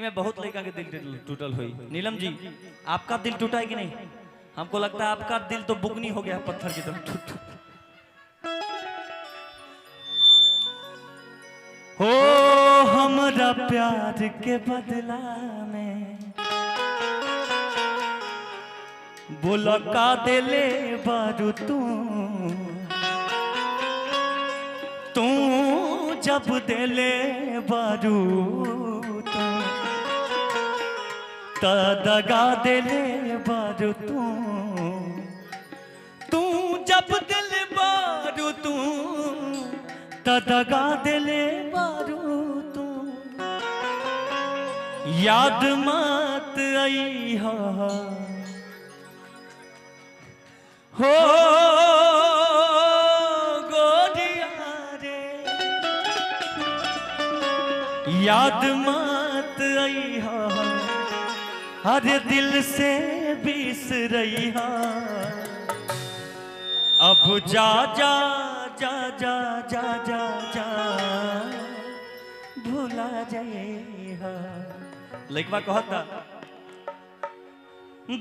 में बहुत लड़का के दिल टूटल हुई। नीलम जी आपका दिल टूटा है कि नहीं? हमको लगता है आपका दिल तो बुकनी हो गया पत्थर की तरह टूट। हो हमरा प्यार के बदला में बोला का दिले बारू तू जब दिले बारू तू दगा दिले बारू तू जब दिल बारू तू दगा दिले बारू तू याद मत आई हो गोरिया रे याद मत आई हो हर दिल से बिसरई हो अब जा जा जा जा जा जा जा भूला जाए लइकवा कहता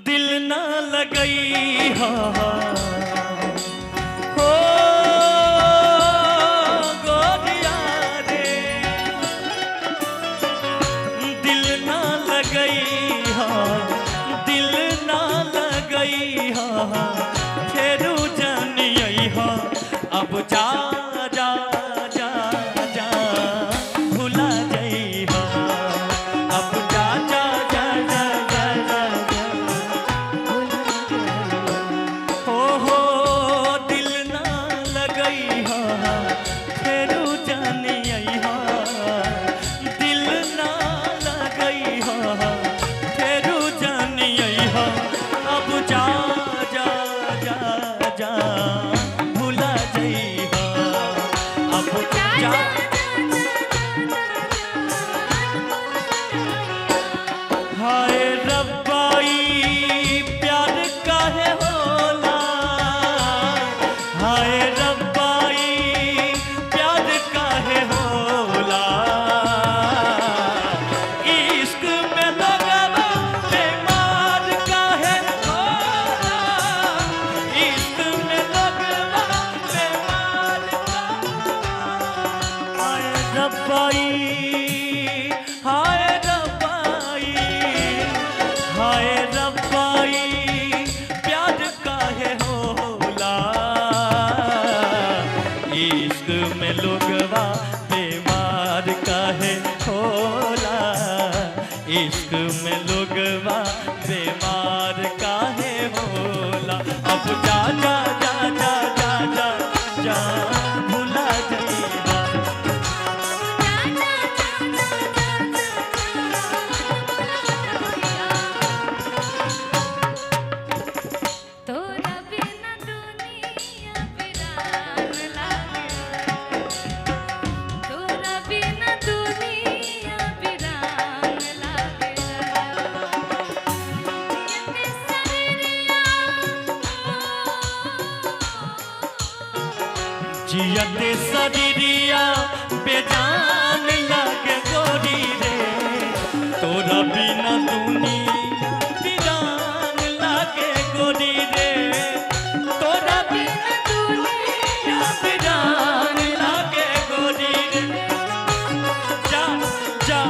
दिल ना लगई हो गोरिया रे दिल ना लगई हो दिल ना लगई हो फेरू जानियई हो अब जा जा जा जा भूला जाई हो अब जा जा जा जा जा जा हो दिल ना लगई हो फेरू जानियई हो दिल ना लगई हो फेरू जानियई हो अब जा जा जा जा भूला जाई हो अब जा हाय रब्बाई प्यार काहे होला हाय रब्बाई प्यार काहे होला इश्क में लगवा बेमार काहे होला इश्क में लगवा बेमार हाय रब्बाई हाय रब्बाई हाय रब्बाई प्यार काहे होला इश्क में लोगवा बीमार काहे होला इश्क में लोगवा बीमार काहे होला अब जा जा जा जा जा जा जा भूला जाइबा तोरा बिना दुनिया वीरान लागे तोरा बिना दुनिया वीरान लागे ये सरिया जियते शरीरिया बेजान लागे गोरी रे तोरा बिना दुनिया वीरान लागे गोरी रे तोरा बिना दुनिया वीरान लागे गोरी रे जा जा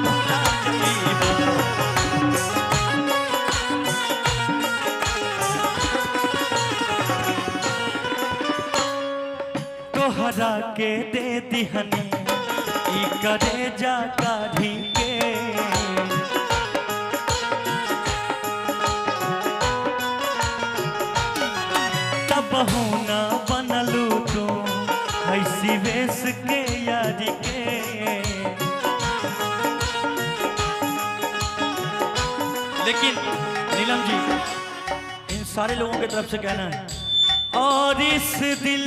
भुला जाइबा तोहरा के दे दिहने ई करे जा काढ़ी के तब ना बनलू तू ऐसी वेश के यारी के लेकिन नीलम जी इन सारे लोगों की तरफ से कहना है और इस दिल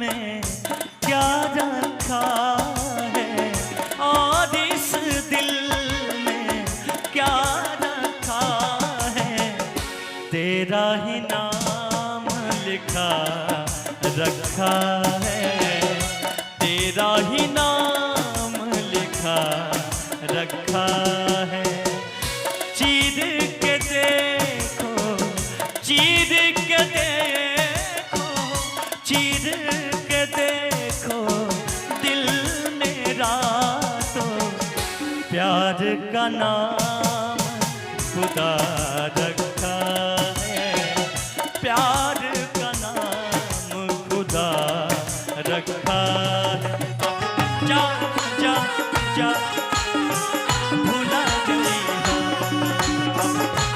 में क्या रखा है और इस दिल में क्या रखा है तेरा ही नाम लिखा रखा है तेरा ही नाम लिखा चीर के देखो दिल मेरा तो प्यार का नाम खुदा रखा है, प्यार का नाम खुदा रखा है। जा जा जा भूला गई हो,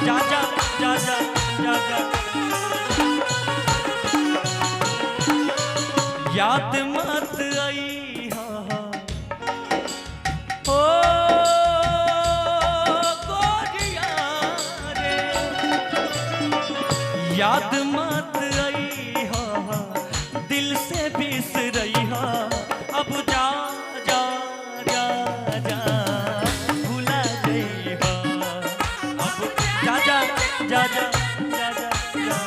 जा जा जा जा जा जा याद मत आई ओ गोरिया रे, याद मत आई दिल से बिसरई अब जा जा जा जा भूला गई अब जा जा जा जा जा जा जा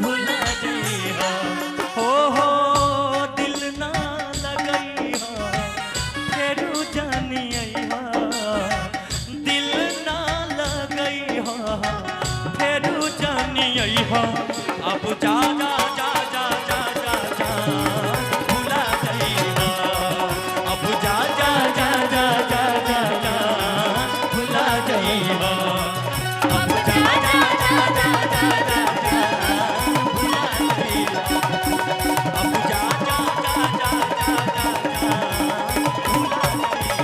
भूला गई हो दिल ना लगई फेरू जानी आई दिल ना लगई फेरू जानी आई अब जा जा जा जा जा जा जा भूला गई अब जा जा जा जा जा जा जा भूला गई अब जा जा जा जा जा जा जा भूला गई अब जा जा जा जा जा जा जा भूला गई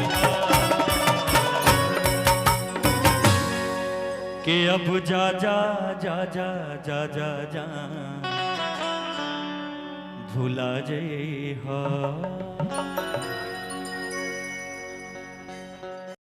कि अब जा जा जा जा जा जा जा भूला जई